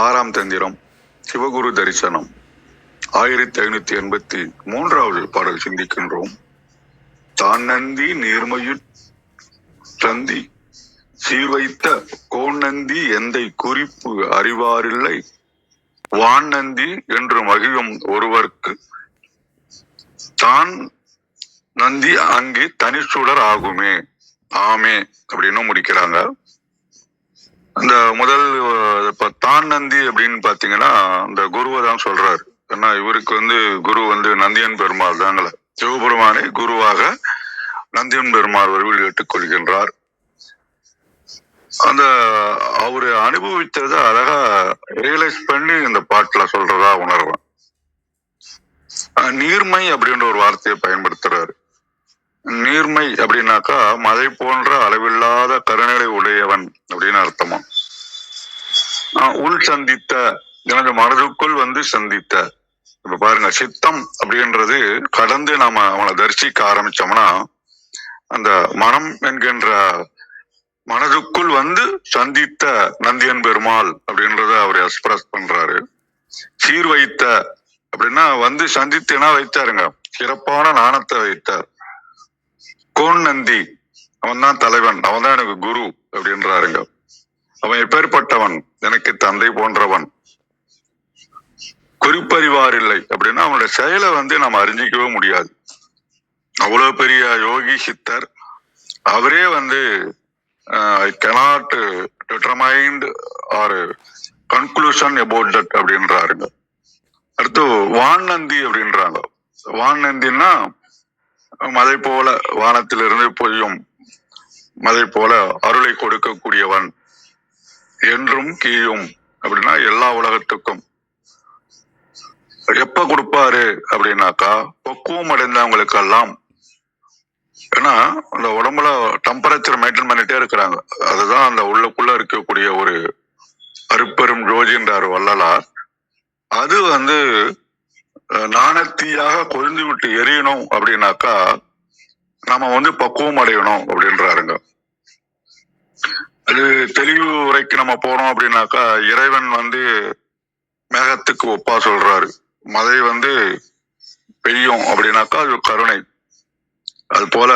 ஆறாம் தந்திரம் சிவகுரு தரிசனம் 1583வது பாடல் சிந்திக்கின்றோம். தான் நந்தி நீர்மையுட் சந்தி சீர்வைத்த கோன் நந்தி எந்தை குறிப்பு அறிவாரில்லை வான் நந்தி என்று மகிழும் ஒருவர்க்கு தான் நந்தி அங்கே தனிச்சுடர் ஆகுமே ஆமே அப்படின்னு முடிக்கிறாங்க. அந்த முதல் தான் நந்தி அப்படின்னு பாத்தீங்கன்னா அந்த குருவை தான் சொல்றாரு. ஏன்னா இவருக்கு குரு நந்தியன் பெருமாள் தாங்கள, சிவபெருமானை குருவாக நந்தியன் பெருமாள் வடிவில் ஏற்றுக்கொள்கின்றார். அந்த அவரு அனுபவித்ததை அழகா ரியலைஸ் பண்ணி இந்த பாட்டுல சொல்றதா உணர்வேன். நீர்மை அப்படின்ற ஒரு வார்த்தையை பயன்படுத்துறாரு. நீர்மை அப்படின்னாக்கா மழை போன்ற அளவில்லாத கருணை உடையவன் அப்படின்னு அர்த்தமா. உள் சந்தித்த எனது மனதுக்குள் சந்தித்த. இப்ப பாருங்க, சித்தம் அப்படின்றது கடந்து நாம அவனை தரிசிக்க ஆரம்பிச்சோம்னா அந்த மனம் என்கின்ற மனதுக்குள் சந்தித்த நந்தியன் பெருமாள் அப்படின்றத அவர் எக்ஸ்பிரஸ் பண்றாரு. சீர் வைத்த அப்படின்னா சந்தித்தேனா வைத்தாருங்க, சிறப்பான நாணத்தை வைத்தார். கோன் நந்தி அவன் தான் தலைவன், அவன் தான் எனக்கு குரு அப்படின்றாருங்க. அவன் எப்பேற்பட்டவன், எனக்கு தந்தை போன்றவன். குறிப்பறிவார் இல்லை அப்படின்னா அவனுடைய செயலை நம்ம அறிஞ்சிக்கவே முடியாது. அவ்வளவு பெரிய யோகி சித்தர். அவரே ஐ cannot determine or conclusion about that அப்படின்றாருங்க. அடுத்து வான் நந்தி அப்படின்றாங்க. வான் நந்தின்னா மழை போல வானத்திலிருந்து பொய்யும் மழை போல அருளை கொடுக்கக்கூடியவன், என்றும் கீழும் அப்படின்னா எல்லா உலகத்துக்கும். எப்ப கொடுப்பாரு அப்படின்னாக்கா பக்குவம் அடைந்தவங்களுக்கெல்லாம். ஏன்னா அந்த உடம்புல டெம்பரேச்சர் மெயின்டைன் பண்ணிட்டே இருக்கிறாங்க. அதுதான் அந்த உள்ளுக்குள்ள இருக்கக்கூடிய ஒரு அருப்பெரும் ஜோதின்றார் வள்ளலார். அது நாணத்தீயாக கொழுந்து விட்டு எரியணும் அப்படின்னாக்கா நம்ம பக்குவம் அடையணும் அப்படின்றாருங்க. அது தெளிவு உரைக்கு நம்ம போனோம் அப்படின்னாக்கா இறைவன் மேகத்துக்கு ஒப்பா சொல்றாரு. மழை பெய்யும் அப்படின்னாக்கா அது கருணை. அது போல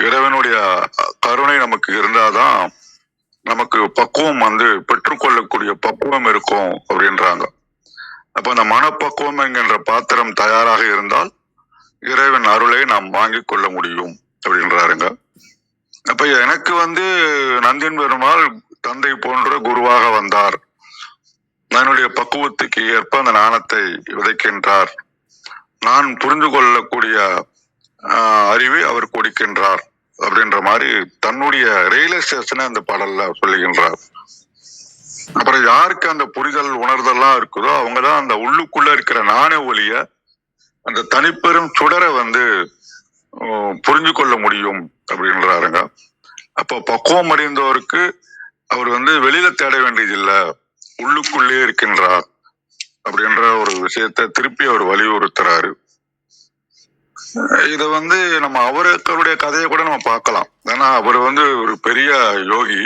இறைவனுடைய கருணை நமக்கு இருந்தாதான் நமக்கு பக்குவம் பெற்றுக்கொள்ளக்கூடிய பக்குவம் இருக்கும் அப்படின்றாங்க. அப்ப அந்த மனப்பக்குவம் என்கின்ற பாத்திரம் தயாராக இருந்தால் இறைவன் அருளை நாம் வாங்கி கொள்ள முடியும் அப்படின்றாருங்க. அப்ப எனக்கு நந்தியன் பெருமாள் தந்தை போன்ற குருவாக வந்தார். என்னுடைய பக்குவத்துக்கு ஏற்ப அந்த நாணத்தை விதைக்கின்றார். நான் புரிந்து கொள்ளக்கூடிய அறிவை அவர் கொடுக்கின்றார் அப்படின்ற மாதிரி தன்னுடைய ரியலைசேஷனை அந்த பாடல்ல சொல்லுகின்றார். அப்புறம் யாருக்கு அந்த புரிதல் உணர்தெல்லாம் இருக்குதோ அவங்கதான் அந்த உள்ளுக்குள்ள இருக்கிற நாணய ஒளிய, அந்த தனிப்பெரும் சுடரை புரிஞ்சு கொள்ள முடியும் அப்படின்றாருங்க. அப்போ பக்குவம் அடைந்தவருக்கு அவர் வெளியில தேட வேண்டியதில்லை, உள்ளுக்குள்ளே இருக்கின்றார் அப்படின்ற ஒரு விஷயத்த திருப்பி அவர் வலியுறுத்துறாரு. இத நம்ம அவருடைய கதையை கூட நம்ம பார்க்கலாம். ஏன்னா அவர் ஒரு பெரிய யோகி.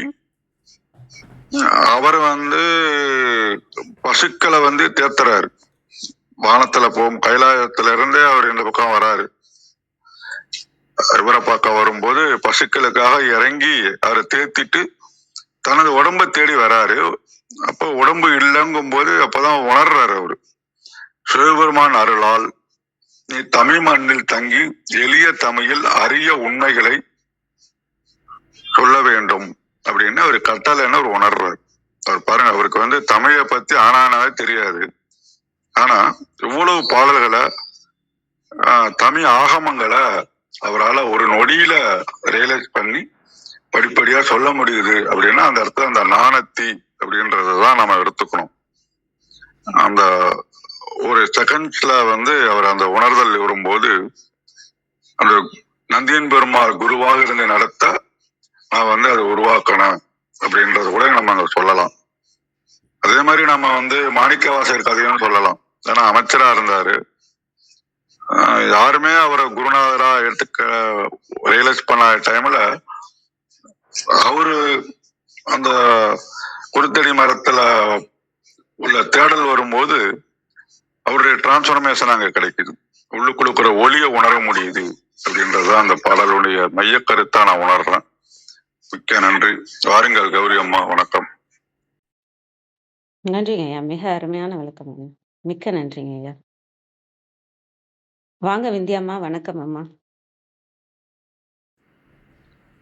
அவர் பசுக்களை தேத்துறாரு. வானத்துல போகும் கைலாயத்துல இருந்தே அவர் இந்த பக்கம் வராரு. இவரை பார்க்க வரும்போது பசுக்களுக்காக இறங்கி அவரை தேத்திட்டு தனது உடம்பை தேடி வராரு. அப்போ உடம்பு இல்லைங்கும் போது அப்பதான் உணர்றாரு அவரு. சிவபெருமான் அருளால் நீ தமிழ் மண்ணில் தங்கி எளிய தமிழில் அரிய உண்மைகளை சொல்ல வேண்டும் அப்படின்னு அவர் கட்டளைன்னு அவர் உணர்றாரு. அவர் பாருங்க, அவருக்கு தமிழை பத்தி ஆனானாவே தெரியாது. ஆனா இவ்வளவு பாடல்களை தமிழ் ஆகமங்களை அவரால் ஒரு நொடியில ரியலைஸ் பண்ணி படிப்படியா சொல்ல முடியுது அப்படின்னா அந்த இடத்துல அந்த நாணத்தி அப்படின்றதான் நம்ம எடுத்துக்கணும். அந்த ஒரு செகண்ட்ஸ்ல அவர் அந்த உணர்தல் வரும்போது அந்த நந்தியன் பெருமாள் குருவாக இருந்து நடத்த நான் அதை உருவாக்கணும் அப்படின்றத கூட நம்ம அங்க சொல்லலாம். அதே மாதிரி நம்ம மாணிக்கவாசகர் கதையும் சொல்லலாம். ஏன்னா அமைச்சரா இருந்தாரு. யாருமே அவரை குருநாதரா எடுத்துக்க ரியலைஸ் பண்ண டைம்ல அவரு அந்த குருத்தடி மரத்துல உள்ள தேடல் வரும்போது அவருடைய டிரான்ஸ்பர்மேஷன் அங்க கிடைக்குது. உள்ளுக்குள்ள ஒளிய உணர முடியுது அப்படின்றத அந்த பாடலுடைய மைய கருத்தா நான் உணர்றேன். மிக்க நன்றி. வாருங்கள் கௌரி அம்மா, வணக்கம். நன்றிங்க ஐயா, மிக அருமையான விளக்கம் ஐயா. மிக்க நன்றிங்க ஐயா. வாங்க விந்தியாம்மா, வணக்கம் அம்மா.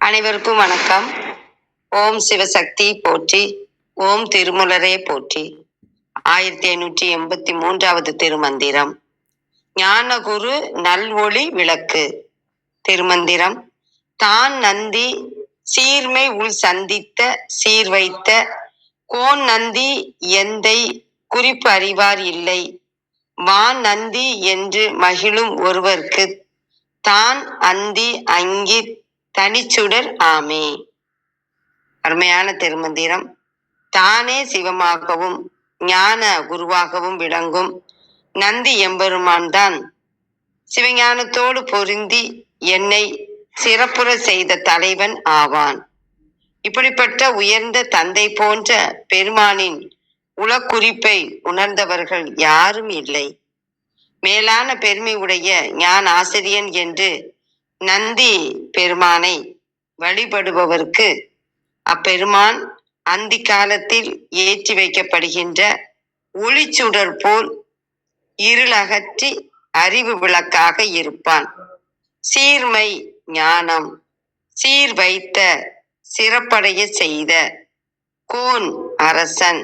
அனைவருக்கும் வணக்கம். ஓம் சிவசக்தி போற்றி, ஓம் திருமுலரே போற்றி. 1583வது திருமந்திரம். ஞானகுரு நல்வொளி விளக்கு. திருமந்திரம். தான் நந்தி சீர்மை உள் சந்தித்த சீர்வைத்த கோன் நந்தி எந்தை குறிப்பு அறிவார் இல்லை. வான் நந்தி என்று மகிழும் ஒருவர்க்கு தான் அந்தி அங்கி தனிச்சுடர் ஆமே. அருமையான திருமந்திரம். தானே சிவமாகவும் ஞான குருவாகவும் விளங்கும் நந்தி எம்பெருமான் தான் சிவஞானத்தோடு பொருந்தி என்னை சிறப்புற செய்த தலைவன் ஆவான். இப்படிப்பட்ட உயர்ந்த தந்தை போன்ற பெருமானின் உளக்குறிப்பை உணர்ந்தவர்கள் யாரும் இல்லை. மேலான பெருமை உடைய ஞான ஆசிரியன் என்று நந்தி பெருமானை வழிபடுபவர்க்கு அப்பெருமான் அந்தி காலத்தில் ஏற்றி வைக்கப்படுகின்ற ஒளிச்சுடர் போல் இருளகற்றி அறிவு விளக்காக இருப்பான். சீர்மை ஞானம் சீர் வைத்த சிறப்படைய செய்த கோன் அரசன்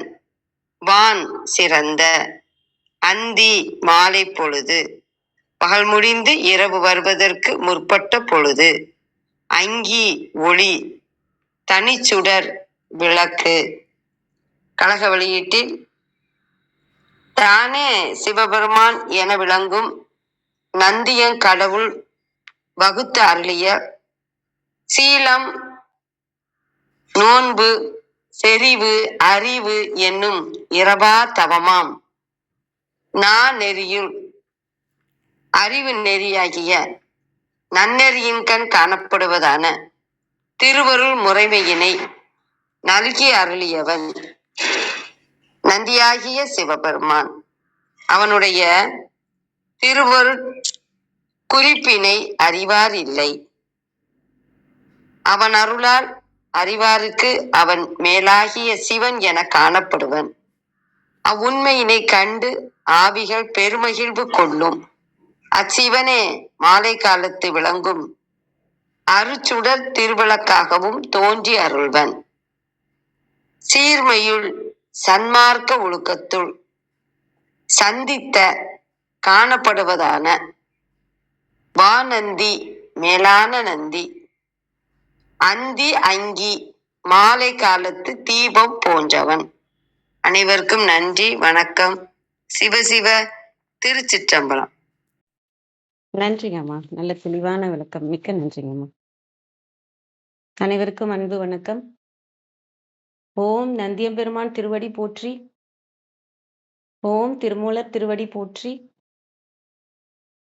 வான் சிறந்த அந்தி மாலை பொழுது பகல் முடிந்து இரவு வருவதற்கு முற்பட்ட பொழுது அங்கி ஒளி தனிச்சுடர் விளக்கு. கழக வெளியீட்டில் தானே சிவபெருமான் என விளங்கும் நந்தியன் கடவுள் வகுத்து அருளிய சீலம் நோன்பு செறிவு அறிவு என்னும் இரவா தவமாம் நெறியுள் அறிவு நெறியாகிய நன்னெறியின் கண் காணப்படுவதான திருவருள் முறைமையினை நல்கி அருளியவன் நந்தியாகிய சிவபெருமான். அவனுடைய திருவருள் குறிப்பினை அறிவார் இல்லை. அவன் அருளால் அறிவாருக்கு அவன் மேலாகிய சிவன் என காணப்படுவன். அவ்வுண்மையினை கண்டு ஆவிகள் பெருமகிழ்வு கொள்ளும். அச்சிவனே மாலை காலத்து விளங்கும் அருச்சுடர் திருவிளக்காகவும் தோன்றி அருள்வன். சீர்மையுள் சன்மார்க்க ஒழுக்கத்துள் சந்தித்த காணப்படுவதான வானந்தி மேலான நந்தி அந்தி அங்கி மாலை காலத்து தீபம் போன்றவன். அனைவருக்கும் நன்றி, வணக்கம். சிவசிவ. திருச்சிற்றம்பலம். நன்றிங்கம்மா, நல்ல தெளிவான விளக்கம். மிக்க நன்றிங்கம்மா. அனைவருக்கும் அன்பு வணக்கம். ஓம் நந்தியம்பெருமான் திருவடி போற்றி. ஓம் திருமூலர் திருவடி போற்றி.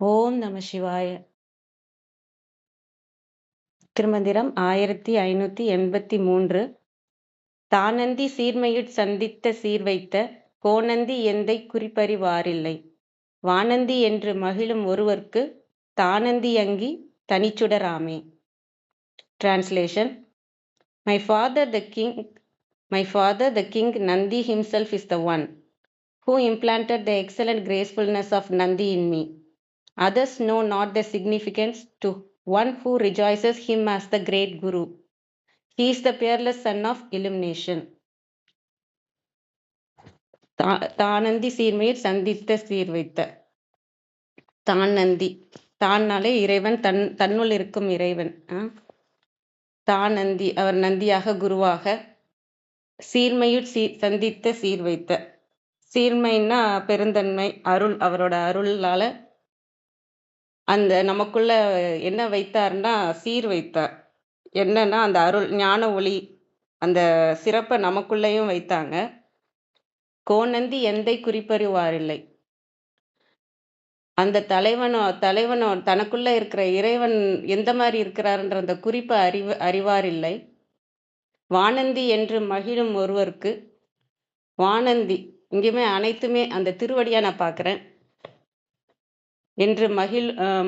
ஓம் நம சிவாய. திருமந்திரம் 1583. தானந்தி சீர்மையுட் சந்தித்த சீர்வைத்த கோனந்தி எந்தை குறிப்பறிவாரில்லை. வானந்தி என்று மகிழும் ஒருவர்க்கு தானந்தி அங்கி தனிச்சுடராமே. Translation. My father the king Nandi himself is the one who implanted the excellent gracefulness of Nandi in me. Others know not the significance to one who rejoices him as the great Guru. He is the peerless son of illumination. தானந்தி சீர்மையில் சந்தித்த சீர்வைத்த. தான் நந்தி, தான்னாலே இறைவன், தன்னுள் இருக்கும் இறைவன். தான் நந்தி, அவர் நந்தியாக குருவாக. சீர்மையுள் சந்தித்த சீர்வைத்த. சீர்மைன்னா பெருந்தன்மை, அருள். அவரோட அருளால அந்த நமக்குள்ள என்ன வைத்தார்னா சீர் வைத்தார். என்னன்னா அந்த அருள் ஞான ஒளி அந்த சிறப்பை நமக்குள்ளேயும் வைத்தாங்க. கோனந்தி எந்தை குறிப்பறிவாரில்லை. அந்த தலைவனோ தனக்குள்ள இருக்கிற இறைவன் எந்த மாதிரி இருக்கிறார்ன்ற அந்த குறிப்பை அறிவாரில்லை. வானந்தி என்று மகிழும் ஒருவருக்கு, வானந்தி இங்கேயுமே அனைத்துமே அந்த திருவடியா நான் பார்க்குறேன். என்று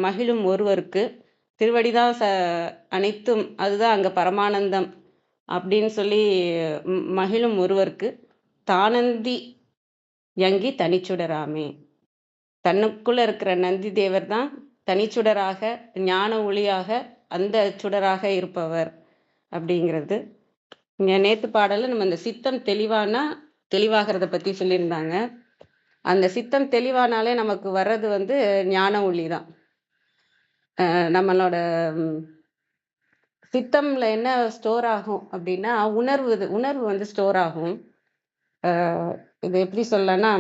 மகிழும் ஒருவருக்கு திருவடிதான் அனைத்தும், அதுதான் அங்க பரமானந்தம் அப்படின்னு சொல்லி மகிழும் ஒருவருக்கு தானந்தி யங்கி தனிச்சுடராமே. தன்னுக்குள்ள இருக்கிற நந்தி தேவர் தான் தனிச்சுடராக, ஞான ஒளியாக, அந்த சுடராக இருப்பவர் அப்படிங்கிறது. இங்க நேத்து பாடல நம்ம இந்த சித்தம் தெளிவாகிறத பத்தி சொல்லியிருந்தாங்க. அந்த சித்தம் தெளிவானாலே நமக்கு வர்றது வந்து ஞான ஒளி தான். நம்மளோட சித்தம்ல என்ன ஸ்டோர் ஆகும் அப்படின்னா உணர்வு வந்து ஸ்டோர் ஆகும். இது எப்படி சொல்லலாம்னா,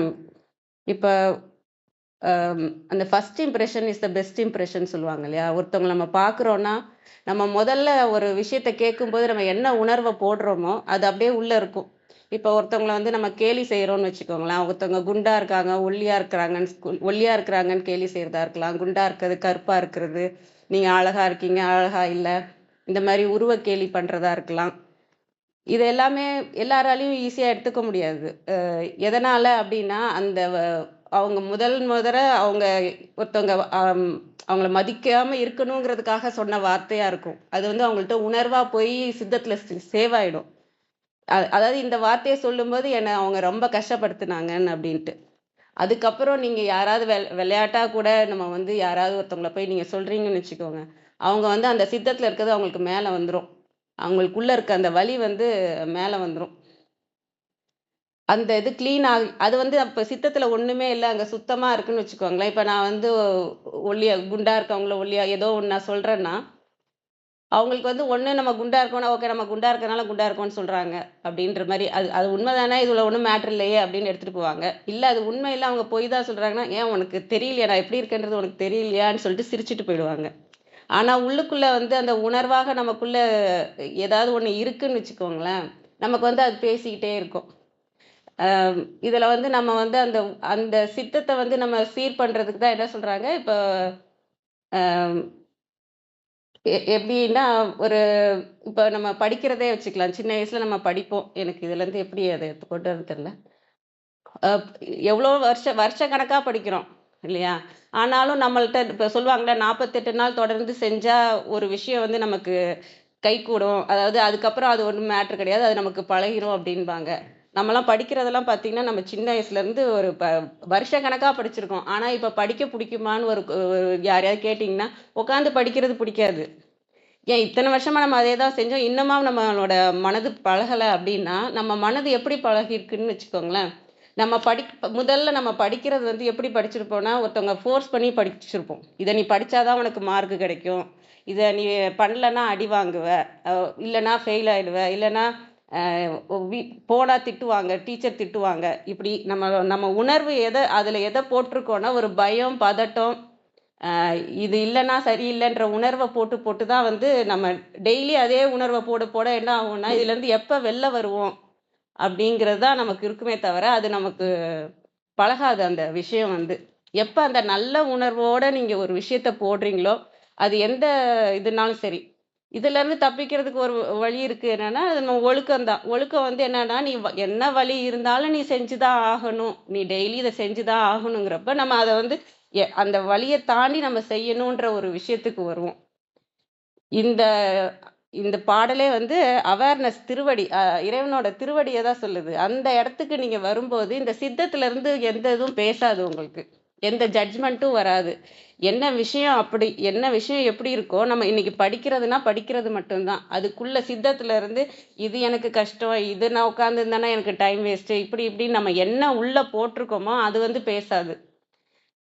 இப்போ அந்த first impression is the best impression சொல்லுவாங்க இல்லையா? ஒருத்தவங்க நம்ம பார்க்குறோன்னா, நம்ம முதல்ல ஒரு விஷயத்த கேட்கும்போது நம்ம என்ன உணர்வை போடுறோமோ அது அப்படியே உள்ள இருக்கும். இப்போ ஒருத்தவங்களை வந்து நம்ம கேலி செய்கிறோம்னு வச்சுக்கோங்களேன். ஒருத்தவங்க குண்டா இருக்காங்க, ஒல்லியா இருக்கிறாங்கன்னு கேலி செய்கிறதா இருக்கலாம். குண்டா இருக்கிறது, கருப்பா இருக்கிறது, நீங்க அழகா இருக்கீங்க, அழகா இல்லை, இந்த மாதிரி உருவ கேலி பண்றதா இருக்கலாம். இது எல்லாமே எல்லாராலையும் ஈஸியா எடுத்துக்க முடியாது. எதனால அப்படின்னா, அந்த அவங்க முதல்ல அவங்க ஒருத்தவங்க அவங்கள மதிக்காம இருக்கணுங்கிறதுக்காக சொன்ன வார்த்தையா இருக்கும். அது வந்து அவங்கள்ட்ட உணர்வா போய் சித்தத்துல சேவ் ஆயிடும். அதாவது இந்த வார்த்தையை சொல்லும்போது என்னை அவங்க ரொம்ப கஷ்டப்படுத்தினாங்கன்னு அப்படின்ட்டு. அதுக்கப்புறம் நீங்க யாராவது விளையாட்டா கூட நம்ம வந்து யாராவது ஒருத்தவங்களை போய் நீங்க சொல்றீங்கன்னு வச்சுக்கோங்க, அவங்க வந்து அந்த சித்தத்துல இருக்கிறது அவங்களுக்கு மேல வந்துடும். அவங்களுக்குள்ள இருக்க அந்த வலி வந்து மேல வந்துடும். அந்த இது கிளீன் ஆகி அது வந்து அப்ப சித்தத்துல ஒண்ணுமே இல்லை, அங்க சுத்தமா இருக்குன்னு வச்சுக்கோங்களேன். இப்ப நான் வந்து குண்டா இருக்கவங்கள ஒல்லியா ஏதோ ஒன்று நான் சொல்றேன்னா, அவங்களுக்கு வந்து ஒண்ணு நம்ம குண்டா இருக்கோம்னா, ஓகே நம்ம குண்டா இருக்கறனால குண்டா இருக்கோம்னு சொல்றாங்க அப்படின்ற மாதிரி, அது உண்மைதானே, இதுல ஒண்ணும் மேட்டர் இல்லையே அப்படின்னு எடுத்துட்டு போவாங்க. இல்ல அது உண்மை இல்லை, அவங்க பொய் தான் சொல்றாங்கன்னா, ஏன் உனக்கு தெரியலையா, நான் எப்படி இருக்கேன்றது உனக்கு தெரியலையான்னு சொல்லிட்டு சிரிச்சுட்டு போயிடுவாங்க. ஆனா உள்ளுக்குள்ள வந்து அந்த உணர்வாக நமக்குள்ள ஏதாவது ஒண்ணு இருக்குன்னு வச்சுக்கோங்களேன், நமக்கு வந்து அது பேசிக்கிட்டே இருக்கும். இதுல வந்து நம்ம வந்து அந்த அந்த சித்தத்தை வந்து நம்ம சீர் பண்றதுக்கு தான் என்ன சொல்றாங்க இப்போ, எப்படின்னா ஒரு இப்போ நம்ம படிக்கிறதே வச்சுக்கலாம். சின்ன வயசுல நம்ம படிப்போம். எனக்கு இதுல இருந்து எப்படி அதை கொண்டு வரது தெரியல. எவ்வளோ வருஷ கணக்கா படிக்கிறோம் இல்லையா? ஆனாலும் நம்மள்ட்ட இப்போ சொல்லுவாங்கல்ல, 48 நாள் தொடர்ந்து செஞ்சா ஒரு விஷயம் வந்து நமக்கு கைகூடும். அதாவது அதுக்கப்புறம் அது ஒன்றும் மேட்ரு கிடையாது, அது நமக்கு பழகிரும் அப்படின்பாங்க. நம்மலாம் படிக்கிறதெல்லாம் பார்த்தீங்கன்னா, நம்ம சின்ன வயசுலேருந்து ஒரு வருஷ கணக்காக படிச்சிருக்கோம். ஆனால் இப்போ படிக்க பிடிக்குமான்னு யாரையாவது கேட்டிங்கன்னா, உட்காந்து படிக்கிறது பிடிக்காது. ஏன் இத்தனை வருஷமா நம்ம அதே தான் செஞ்சோம், இன்னுமா நம்மளோட மனது பழகலை அப்படின்னா, நம்ம மனது எப்படி பழகிருக்குன்னு வச்சுக்கோங்களேன். முதல்ல நம்ம படிக்கிறது வந்து எப்படி படிச்சிருப்போம்னா, ஒருத்தவங்க ஃபோர்ஸ் பண்ணி படிச்சிருப்போம். இதை நீ படிச்சாதான் உனக்கு மார்க் கிடைக்கும், இதை நீ பண்ணலன்னா அடி வாங்குவ, இல்லைன்னா ஃபெயில் ஆயிடுவ, இல்லைன்னா போனா திட்டுவாங்க, டீச்சர் திட்டுவாங்க. இப்படி நம்ம உணர்வு எதை போட்டிருக்கோன்னா, ஒரு பயம், பதட்டம், இது இல்லைன்னா சரியில்லைன்ற உணர்வை போட்டு தான் வந்து நம்ம டெய்லி அதே உணர்வை போட என்ன ஆகும்னா, இதுல இருந்து எப்ப வெளில வருவோம் அப்படிங்கிறது தான் நமக்கு இருக்குமே தவிர, அது நமக்கு பழகாது. அந்த விஷயம் வந்து எப்ப அந்த நல்ல உணர்வோட நீங்க ஒரு விஷயத்த போடுறீங்களோ, அது எந்த இதுனாலும் சரி. இதுல இருந்து தப்பிக்கிறதுக்கு ஒரு வழி இருக்கு. என்னன்னா, அது நம்ம ஒழுக்கம் தான். ஒழுக்கம் வந்து என்னன்னா, நீ என்ன வழி இருந்தாலும் நீ செஞ்சுதான் ஆகணும், நீ டெய்லி இதை செஞ்சுதான் ஆகணுங்கிறப்ப நம்ம அதை வந்து அந்த வழியை தாண்டி நம்ம செய்யணுன்ற ஒரு விஷயத்துக்கு வருவோம். இந்த இந்த பாடலே வந்து அவேர்னஸ், திருவடி, இறைவனோட திருவடியை தான் சொல்லுது. அந்த இடத்துக்கு நீங்க வரும்போது இந்த சித்தத்துல இருந்து எந்த இதுவும் பேசாது, உங்களுக்கு எந்த ஜட்ஜ்மெண்ட்டும் வராது. என்ன விஷயம் எப்படி இருக்கோ, நம்ம இன்னைக்கு படிக்கிறதுனா படிக்கிறது மட்டும்தான். அதுக்குள்ள சித்தத்துல இருந்து இது எனக்கு கஷ்டம், இது நான் உட்கார்ந்து இருந்தேன்னா எனக்கு டைம் வேஸ்ட், இப்படி நம்ம என்ன உள்ள போட்டிருக்கோமோ அது வந்து பேசாது.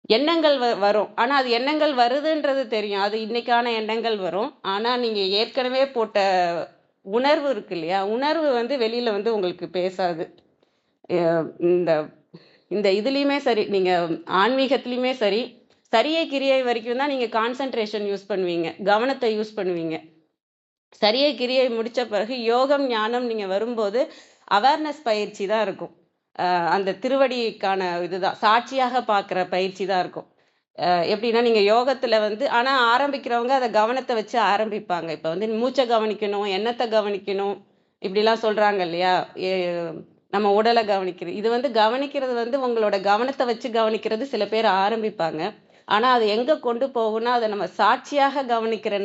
எண்ணங்கள் வரும். ஆனா அது எண்ணங்கள் வருதுன்றது தெரியும். அது இன்னைக்கான எண்ணங்கள் வரும். ஆனா நீங்க ஏற்கனவே போட்ட உணர்வு இருக்கு இல்லையா? உணர்வு வந்து வெளியில வந்து உங்களுக்கு பேசாது. இந்த இந்த இதுலயுமே சரி, நீங்க ஆன்மீகத்திலயுமே சரி, சரியை கிரியை வரைக்கும் தான் நீங்க கான்சென்ட்ரேஷன் யூஸ் பண்ணுவீங்க, கவனத்தை யூஸ் பண்ணுவீங்க. சரியை கிரியை முடிச்ச பிறகு யோகம், ஞானம் நீங்க வரும்போது அவேர்னஸ் பயிற்சி தான் இருக்கும். அந்த திருவடிக்கான இதுதான் சாட்சியாக பார்க்குற பயிற்சி தான் இருக்கும். எப்படின்னா, நீங்க யோகத்துல வந்து ஆனா ஆரம்பிக்கிறவங்க அதை கவனத்தை வச்சு ஆரம்பிப்பாங்க. இப்போ வந்து மூச்சை கவனிக்கணும், எண்ணத்தை கவனிக்கணும், இப்படிலாம் சொல்றாங்க இல்லையா? நம்ம உடலை கவனிக்கிறது. இது வந்து கவனிக்கிறது வந்து உங்களோட கவனத்தை வச்சு கவனிக்கிறது சில பேர் ஆரம்பிப்பாங்க. ஆனா அது எங்க கொண்டு போகும்னா, அத நம்ம சாட்சியாக கவனிக்கிற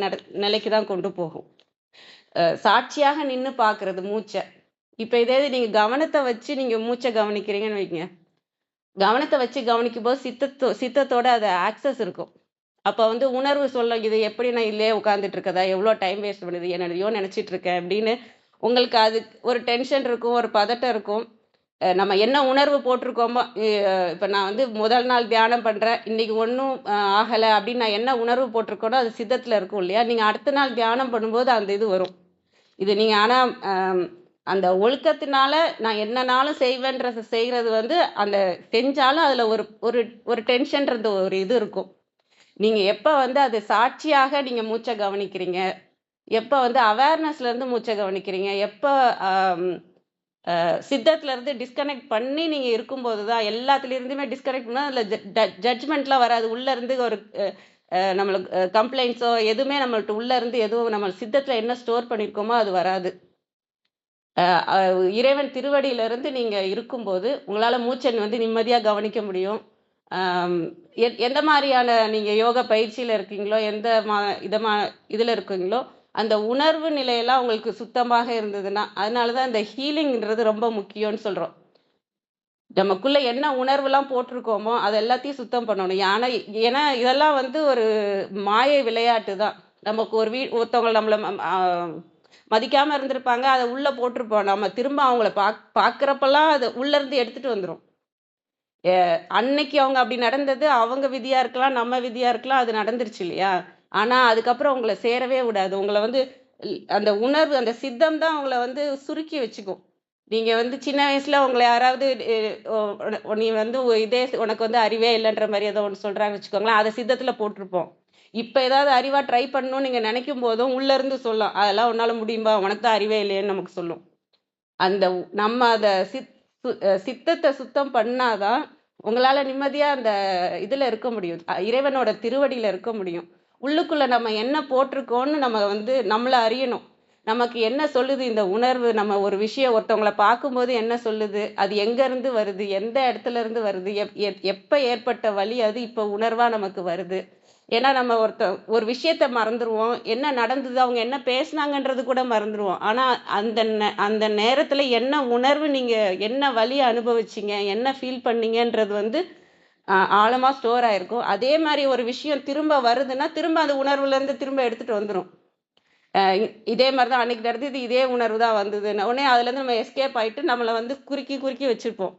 நிலைக்கு தான் கொண்டு போகும். சாட்சியாக நின்னு பார்க்கிறது மூச்ச. இப்ப இதே இது நீங்க கவனத்த வச்சு நீங்க மூச்ச கவனிக்கிறீங்கன்னு வைங்க. கவனத்த வச்சு கவனிக்கும்போது சித்தத்தோட அது ஆக்சஸ் இருக்கும். அப்ப வந்து உணர்வு சொல்லும், இது எப்படி நான் இதுலயே உட்கார்ந்துட்டு இருக்கதா? எவ்ளோ டைம் வேஸ்ட் பண்ணுது? என்னதையோ நினைச்சிட்டு இருக்கேன் அப்படின்னு உங்களுக்கு அது ஒரு டென்ஷன் இருக்கும், ஒரு பதட்டம் இருக்கும். நம்ம என்ன உணர்வு போட்டிருக்கோமோ, இப்ப நான் வந்து முதல் நாள் தியானம் பண்றேன். இன்னைக்கு ஒண்ணும் ஆகல அப்படின்னு நான் என்ன உணர்வு போட்டிருக்கேனோ, அது சித்தத்துல இருக்கும் இல்லையா? நீங்க அடுத்த நாள் தியானம் பண்ணும்போது அந்த இது வரும். இது நீங்க ஆனா அந்த ஒழுக்கத்தினால நான் என்னனாலும் செய்வேன்றத செய்கிறது வந்து அந்த செஞ்சாலும் அதுல ஒரு ஒரு ஒரு டென்ஷன்றது ஒரு இது இருக்கும். நீங்க எப்ப வந்து அது சாட்சியாக நீங்க மூச்ச கவனிக்கிறீங்க, எப்ப வந்து அவேர்னஸ்ல இருந்து மூச்ச கவனிக்கிறீங்க, எப்ப சித்தத்துல இருந்து டிஸ்கனெக்ட் பண்ணி நீங்க இருக்கும்போது தான் எல்லாத்துல இருந்துமே டிஸ்கனெக்ட் பண்ணா அதுல ஜட்ஜ்மெண்ட்லாம் வராது. உள்ள இருந்து ஒரு நம்மளுக்கு கம்ப்ளைண்ட்ஸோ எதுவுமே நம்மள்ட்ட உள்ள இருந்து எதுவும் நம்ம சித்தத்துல என்ன ஸ்டோர் பண்ணியிருக்கோமோ அது வராது. இறைவன் திருவடியில இருந்து நீங்க இருக்கும்போது உங்களால மூச்சை வந்து நிம்மதியா கவனிக்க முடியும். எந்த மாதிரியான நீங்க யோகா பயிற்சியில இருக்கீங்களோ, எந்த இதுல இருக்கீங்களோ, அந்த உணர்வு நிலையெல்லாம் உங்களுக்கு சுத்தமாக இருந்ததுன்னா, அதனாலதான் இந்த ஹீலிங்ன்றது ரொம்ப முக்கியம்னு சொல்றோம். நமக்குள்ள என்ன உணர்வுலாம் போட்டிருக்கோமோ, அது எல்லாத்தையும் சுத்தம் பண்ணணும். ஏன்னா இதெல்லாம் வந்து ஒரு மாயை விளையாட்டு தான். நமக்கு ஒருத்தவங்க நம்மள மதிக்காம இருந்திருப்பாங்க. அத உள்ள போட்டிருப்போம். நம்ம திரும்ப அவங்கள பார்க்கிறப்பலாம் அத உள்ள இருந்து எடுத்துட்டு வந்துரும். அன்னைக்கு அவங்க அப்படி நடந்தது அவங்க விதியா இருக்கலாம், நம்ம விதியா இருக்கலாம். அது நடந்துருச்சு இல்லையா? ஆனா அதுக்கப்புறம் உங்கள சேரவே விடாது. உங்கள வந்து அந்த உணர்வு, அந்த சித்தம் தான் உங்கள வந்து சுருக்கி வச்சுக்கும். நீங்க வந்து சின்ன வயசுல உங்கள யாராவது நீ வந்து இதே உனக்கு வந்து அறிவே இல்லன்ற மாரி ஏதோ ஒண்ணு சொல்றாங்கன்னு வச்சுக்கோங்களேன். அத சித்தத்துல போட்டிருப்போம். இப்ப ஏதாவது அறிவா ட்ரை பண்ணணும்னு நீங்க நினைக்கும் போதும் உள்ள இருந்து சொல்லும். அதெல்லாம் உன்னால முடியும்பா, உனக்கு தான் அறிவே இல்லையேன்னு நமக்கு சொல்லும். அந்த நம்ம அத சித்தத்தை சுத்தம் பண்ணாதான் உங்களால நிம்மதியா அந்த இதுல இருக்க முடியும். இறைவனோட திருவடியில இருக்க முடியும். உள்ளுக்குள்ள நம்ம என்ன போட்டிருக்கோம்னு நம்ம வந்து நம்மள அறியணும். நமக்கு என்ன சொல்லுது இந்த உணர்வு? நம்ம ஒரு விஷயம் ஒருத்தவங்கள பார்க்கும்போது என்ன சொல்லுது? அது எங்க இருந்து வருது? எந்த இடத்துல இருந்து வருது? எப்ப ஏற்பட்ட வலி அது இப்ப உணர்வா நமக்கு வருது? ஏன்னா நம்ம ஒரு விஷயத்த மறந்துருவோம். என்ன நடந்தது? அவங்க என்ன பேசுனாங்கன்றது கூட மறந்துருவோம். ஆனா அந்த நேரத்துல என்ன உணர்வு நீங்க என்ன வலிய அனுபவிச்சீங்க? என்ன ஃபீல் பண்ணீங்கன்றது வந்து ஆழமா ஸ்டோர் ஆயிருக்கும். அதே மாரி ஒரு விஷயம் திரும்ப வருதுன்னா, திரும்ப அந்த உணர்வுல இருந்து திரும்ப எடுத்துட்டு வந்துரும். இதே மாரி தான் அன்னைக்கு நடந்தது, இதே உணர்வு தான் வந்ததுன்ன உடனே அதுலேருந்து நம்ம எஸ்கேப் ஆயிட்டு நம்மள வந்து குறுக்கி குறுக்கி வச்சிருப்போம்.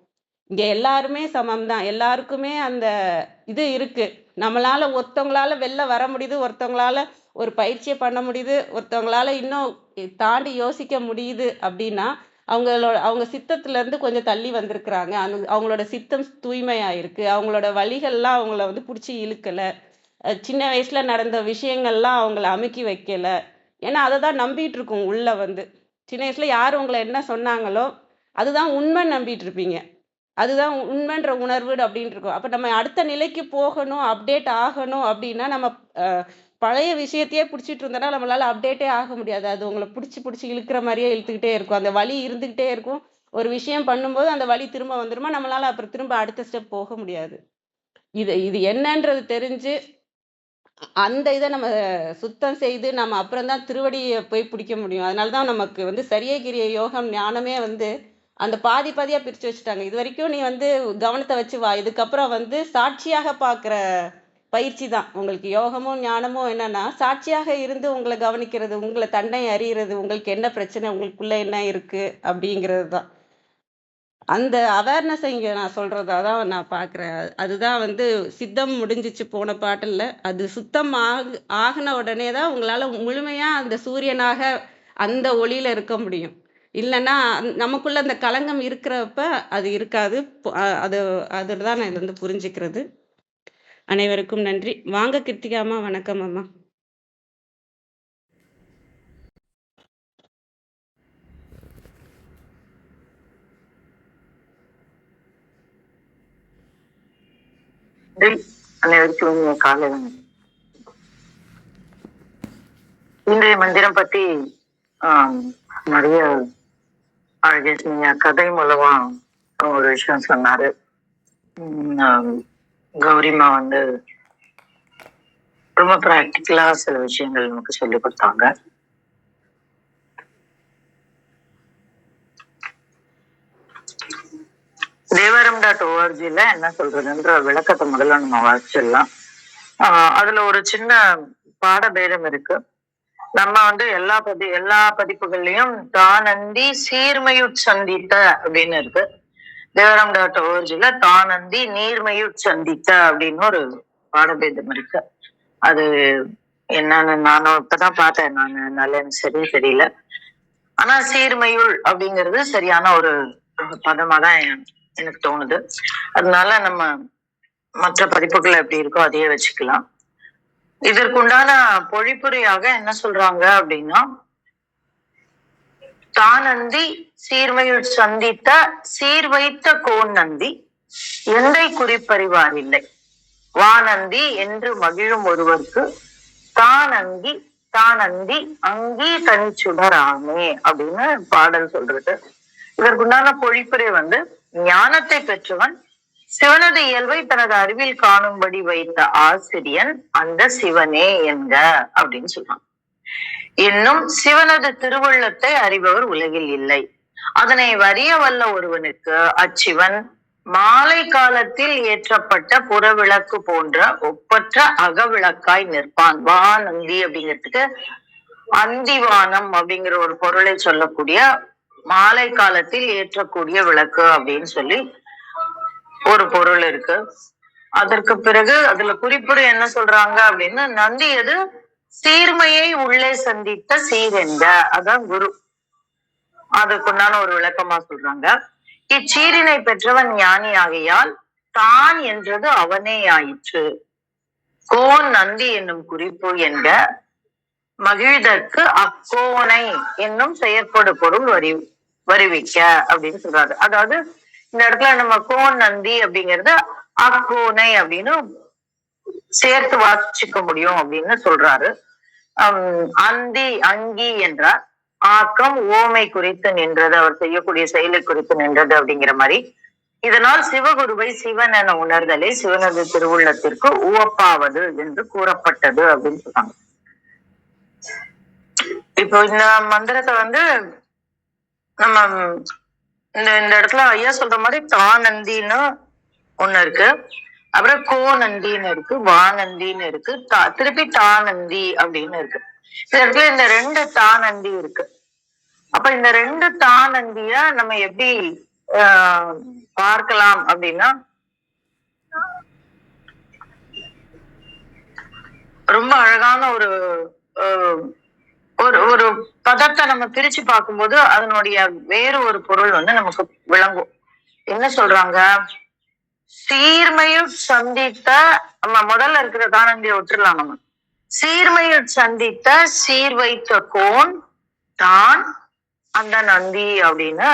இங்க எல்லாருமே சமம் தான். எல்லாருக்குமே அந்த இது இருக்கு. நம்மளால ஒருத்தவங்களால வெளில வர முடியுது, ஒருத்தவங்களால ஒரு பயிற்சிய பண்ண முடியுது, ஒருத்தவங்களால இன்னும் தாண்டி யோசிக்க முடியுது அப்படின்னா, அவங்க சித்தத்துல இருந்து கொஞ்சம் தள்ளி வந்திருக்கிறாங்க. அவங்களோட சித்தம் தூய்மையா இருக்கு. அவங்களோட வலிகள்லாம் அவங்கள வந்து புடிச்சு இழுக்கல. சின்ன வயசுல நடந்த விஷயங்கள்லாம் அவங்கள அமுக்கி வைக்கல. ஏன்னா அததான் நம்பிட்டு இருக்கும் உள்ள வந்து. சின்ன வயசுல யார் உங்கள என்ன சொன்னாங்களோ, அதுதான் உண்மைன்னு நம்பிட்டு இருப்பீங்க. அதுதான் உண்மைன்ற உணர்வு அப்படின்னு இருக்கும். அப்ப நம்ம அடுத்த நிலைக்கு போகணும், அப்டேட் ஆகணும் அப்படின்னா, நம்ம அ பழைய விஷயத்தையே புடிச்சிட்டு இருந்தோம்னா, நம்மளால அப்டேட்டே ஆக முடியாது. அது உங்கள புடிச்சு புடிச்சு இழுக்கிற மாரியே இழுத்துக்கிட்டே இருக்கும். அந்த வலி இருந்துகிட்டே இருக்கும். ஒரு விஷயம் பண்ணும்போது அந்த வலி திரும்ப வந்துருமா, நம்மளால அப்புறம் திரும்ப அடுத்த ஸ்டெப் போக முடியாது. இது இது என்னன்றது தெரிஞ்சு அந்த இத நம்ம சுத்தம் செய்து, நம்ம அப்புறம் தான் திருவடிய போய் பிடிக்க முடியும். அதனால தான் நமக்கு வந்து சரியை கிரியை யோகம், ஞானமே வந்து அந்த பாதி பாதியா பிரிச்சு வச்சுட்டாங்க. இதுவரைக்கும் நீ வந்து கவனத்த வச்சு வா. இதுக்கப்புறம் வந்து சாட்சியாக பார்க்கிற பயிற்சி தான். உங்களுக்கு யோகமும், ஞானமும் என்னன்னா, சாட்சியாக இருந்து உங்கள கவனிக்கிறது, உங்கள தன்னை அறியறது, உங்களுக்கு என்ன பிரச்சனை, உங்களுக்குள்ள என்ன இருக்கு அப்படிங்கிறது தான். அந்த அவேர்னஸ இங்க நான் சொல்றதா தான் நான் பார்க்குறேன். அதுதான் வந்து சித்தம் முடிஞ்சுச்சு போன பாட்டுல. அது சுத்தம் ஆகுன உடனே தான் உங்களால முழுமையா அந்த சூரியனாக அந்த ஒளியில இருக்க முடியும். இல்லன்னா நமக்குள்ள அந்த களங்கம் இருக்கிறப்ப அது இருக்காது. அது அதுதான் நான் இதுலருந்து புரிஞ்சுக்கிறது. அனைவருக்கும் நன்றி. வாங்க கிருத்திகா அம்மா. வணக்கம் அம்மா. அனைவருக்கும் காலை வணக்கம். இன்றைய மந்திரம் பத்தி நிறைய அழகே நீங்க கதை மூலமா ஒரு விஷயம் சொன்னாரு. கௌரிமா வந்து ரொம்ப பிராக்டிக்கலா சில விஷயங்கள் நமக்கு சொல்லி கொடுத்தாங்க. தேவாரம்.org என்ன சொல்றதுன்ற விளக்கத்தை முதல்ல நம்ம வாசிச்சிடலாம். அதுல ஒரு சின்ன பாடபேதம் இருக்கு. நம்ம வந்து எல்லா பதிப்புகள்லயும் தானந்தி சீர்மையுட் சந்தித்த அப்படின்னு இருக்கு. தேவாரம்.org தானந்தி நீர்மையுட் சந்தித்த அப்படின்னு ஒரு பாடபேதம் இருக்கு. அது என்னன்னு நானும் இப்பதான் பார்த்தேன். நல்ல எனக்கு சரியா தெரியல. ஆனா சீர்மையுள் அப்படிங்கிறது சரியான ஒரு பதமா தான் எனக்கு தோணுது. அதனால நம்ம மற்ற பதிப்புகள் எப்படி இருக்கோ அதையே வச்சுக்கலாம். இதற்குண்டான பொழிப்புரையாக என்ன சொல்றாங்க அப்படின்னா, தானந்தி சீர்மையுள் சந்தித்த சீர்வைத்த கோன் நந்தி எந்தை குறிப்பறிவார் இல்லை, வானந்தி என்று மகிழும் ஒருவருக்கு தானந்தி அங்கி தனிச்சுடராமே அப்படின்னு பாடல் சொல்றது. இதற்குண்டான பொழிப்புரை வந்து, ஞானத்தை பெற்றவன் சிவனது இயல்பை தனது அறிவில் காணும்படி வைத்த ஆசிரியன் அந்த சிவனே என்க அப்படின்னு சொல்றான். இன்னும் சிவனது திருவுள்ளத்தை அறிபவர் உலகில் இல்லை. அதனை வறிய வல்ல ஒருவனுக்கு அச்சிவன் மாலை காலத்தில் ஏற்றப்பட்ட புறவிளக்கு போன்ற ஒப்பற்ற அகவிளக்காய் நிற்பான். வானந்தி அப்படிங்கிறதுக்கு அந்திவானம் அப்படிங்கிற ஒரு பொருளை சொல்லக்கூடிய மாலை காலத்தில் ஏற்றக்கூடிய விளக்கு அப்படின்னு சொல்லி ஒரு பொருள் இருக்கு. அதற்கு பிறகு அதுல குறிப்புரை என்ன சொல்றாங்க அப்படின்னு, நந்தி எது சீர்மையை உள்ளே சந்தித்த சீரென்க, அதான் குரு. அதுக்குண்டான ஒரு விளக்கமா சொல்றாங்க. இச்சீரினை பெற்றவன் ஞானி ஆகையால் தான் என்றது அவனே ஆயிற்று. கோன் நந்தி என்னும் குறிப்பு என்க மகிழ்தற்கு அக்கோனை என்னும் செயற்படு பொருள் வருவிக்க அப்படின்னு சொல்றாரு. அதாவது இந்த இடத்துல நம்ம கோன் நந்தி அப்படிங்கிறது அக்கோனை அப்படின்னு சேர்த்து வாசிச்சுக்க முடியும் அப்படின்னு சொல்றாரு. அங்கி என்றார் ஆக்கம் ஓமை குறித்து நின்றது, அவர் செய்யக்கூடிய செயலை குறித்து நின்றது அப்படிங்கிற மாதிரி. இதனால் சிவகுருவை சிவன் என உணர்தலே சிவனது திருவுள்ளத்திற்கு உவப்பாவது என்று கூறப்பட்டது அப்படின்னு சொல்றாங்க. இப்போ இந்த மந்திரத்தை வந்து நம்ம இந்த இடத்துல ஐயா சொல்ற மாதிரி தானந்தின்னு ஒண்ணு இருக்கு, அப்புறம் கோநந்தின்னு இருக்கு, வானந்தின்னு இருக்கு, திருப்பி தானந்தி அப்படின்னு இருக்கு. இந்த இடத்துல இந்த 2 தானந்தி இருக்கு. அப்ப இந்த 2 தானந்திய நம்ம எப்படி பார்க்கலாம் அப்படின்னா, ரொம்ப அழகான ஒரு ஒரு பதத்தை நம்ம பிரிச்சு பார்க்கும்போது அதனுடைய வேறு ஒரு பொருள் வந்து நமக்கு விளங்கும். என்ன சொல்றாங்க, சீர்மையுட் சந்தித்த, நம்ம முதல்ல இருக்கிற தானந்தியை விட்டுறலாம். நம்ம சீர்மையுட் சந்தித்த சீர் வைத்த கோன் தான் அந்த நந்தி அப்படின்னு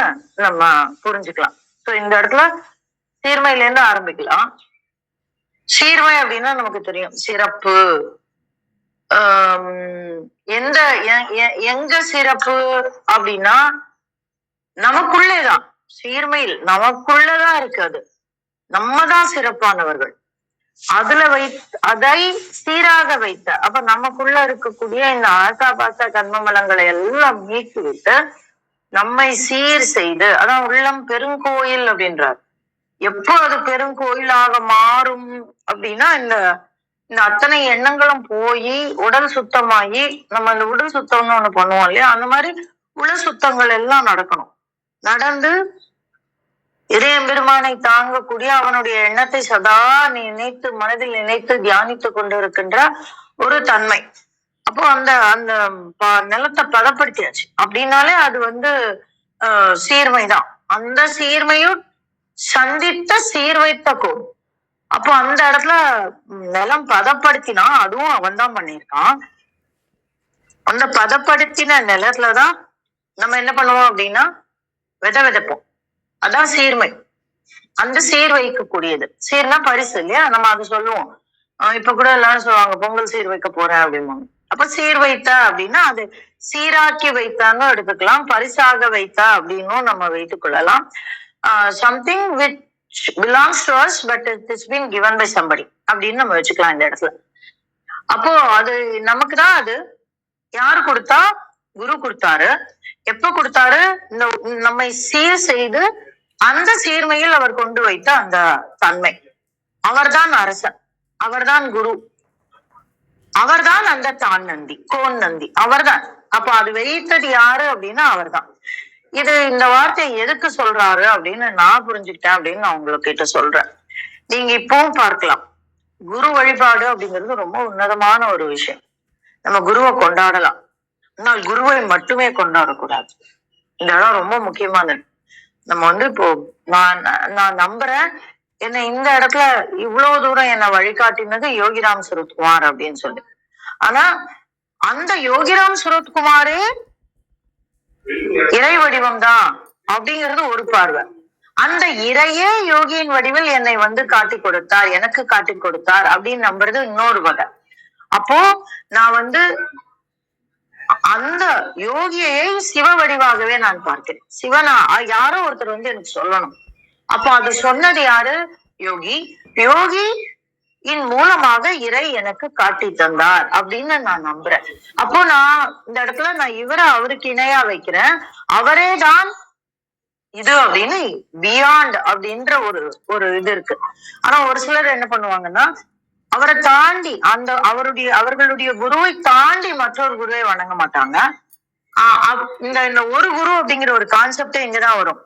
நம்ம புரிஞ்சுக்கலாம். சோ இந்த இடத்துல சீர்மையில இருந்து ஆரம்பிக்கலாம். சீர்மை அப்படின்னா நமக்கு தெரியும் சிறப்பு. எங்க சிறப்பு அப்படின்னா நமக்குள்ளேதான். சீர்மையில் நமக்குள்ளதான் இருக்கு. அது நம்ம தான் சிறப்பானவர்கள். அதுல அதை சீராக வைத்த, அப்ப நமக்குள்ள இருக்கக்கூடிய இந்த ஆசாபாச கர்மமலங்களை எல்லாம் நீக்கி விட்டு நம்மை சீர் செய்து, அதான் உள்ளம் பெருங்கோயில் அப்படின்றார். எப்போ அது பெருங்கோயிலாக மாறும் அப்படின்னா, இந்த அத்தனை எண்ணங்களும் போய் உடல் சுத்தமாகி, நம்ம அந்த உடல் சுத்தம்னு ஒண்ணு பண்ணுவோம் இல்லையா, அந்த மாதிரி உள சுத்தங்கள் எல்லாம் நடக்கணும். நடந்து இதயம் பெருமானை தாங்கக்கூடிய அவனுடைய எண்ணத்தை சதா நினைத்து மனதில் நினைத்து தியானித்து கொண்டு இருக்கின்ற ஒரு தன்மை. அப்போ அந்த நிலத்தை பதப்படுத்தியாச்சு அப்படின்னாலே அது வந்து சீர்மைதான். அந்த சீர்மையும் சந்தித்த சீர்வைத்த கோன். அப்போ அந்த இடத்துல நிலம் பதப்படுத்தினா அதுவும் அவன் தான் பண்ணியிருக்கான். அந்த பதப்படுத்தின நிலத்துலதான் நம்ம என்ன பண்ணுவோம் அப்படின்னா விதைப்போம். அதான் சீர்மை. அந்த சீர் வைக்கக்கூடியது. சீர்னா பரிசு இல்லையா, நம்ம அது சொல்லுவோம். இப்ப கூட எல்லாரும் சொல்லுவாங்க பொங்கல் சீர் வைக்க போறேன் அப்படிம்பாங்க. அப்ப சீர் வைத்த அப்படின்னா அது சீராக்கி வைத்தான்னு எடுத்துக்கலாம், பரிசாக வைத்தா அப்படின்னும் நம்ம வைத்துக் கொள்ளலாம். Something which belongs to us but it is been given by somebody அப்படின்னு நம்ம வச்சுக்கலாம் இந்த இடத்துல. அப்போ அது நமக்கு தான். அது யாரு கொடுத்தா? குரு கொடுத்தாரு. எப்ப கொடுத்தாரு? இந்த நம்மை சீர் செய்து அந்த சீர்மையில் அவர் கொண்டு வைத்த அந்த தன்மை. அவர்தான் அரசன், அவர்தான் குரு, அவர்தான் அந்த தான் நந்தி, கோன் நந்தி, அவர்தான். அப்ப அது வைத்தது யாரு அப்படின்னா அவர்தான். இது இந்த வார்த்தையை எதுக்கு சொல்றாரு அப்படின்னு நான் புரிஞ்சுக்கிட்டேன் அப்படின்னு நான் உங்களுக்கு சொல்றேன். நீங்க இப்பவும் பார்க்கலாம், குரு வழிபாடு அப்படிங்கிறது ரொம்ப உன்னதமான ஒரு விஷயம். நம்ம குருவை கொண்டாடலாம், ஆனால் குருவை மட்டுமே கொண்டாடக்கூடாது. இந்த இடம் ரொம்ப முக்கியமானது. நம்ம இப்போ நான் நம்புறேன், என்ன இந்த இடத்துல இவ்வளவு தூரம் என்ன வழிகாட்டினது யோகிராம் சுரத்குமார் அப்படின்னு சொல்லி. ஆனா அந்த யோகிராம் சுரத்குமாரே இறை வடிவம் தான் அப்படிங்கிறது ஒரு பார்வை. அந்த இறையே யோகியின் வடிவில் என்னை காட்டி கொடுத்தார், எனக்கு காட்டி கொடுத்தார் அப்படின்னு நம்புறது இன்னொரு வகை. அப்போ நான் அந்த யோகியை சிவ வடிவாகவே நான் பார்க்கிறேன். சிவனா யாரோ ஒருத்தர் எனக்கு சொல்லணும். அப்போ அது சொன்னது யாரு? யோகி. யோகி இன் மூலமாக இறை எனக்கு காட்டி தந்தார் அப்படின்னு நான் நம்புறேன். அப்போ நான் இந்த இடத்துல நான் இவரை அவருக்கு இணையா வைக்கிறேன். அவரே தான் இது அப்படின்னு பியாண்ட் அப்படின்ற ஒரு இது இருக்கு. ஆனா ஒரு சிலர் என்ன பண்ணுவாங்கன்னா, அவரை தாண்டி அவர்களுடைய குருவை தாண்டி மற்றொரு குருவை வணங்க மாட்டாங்க. இந்த ஒரு குரு அப்படிங்கிற ஒரு கான்செப்டே இங்கதான் வரும்.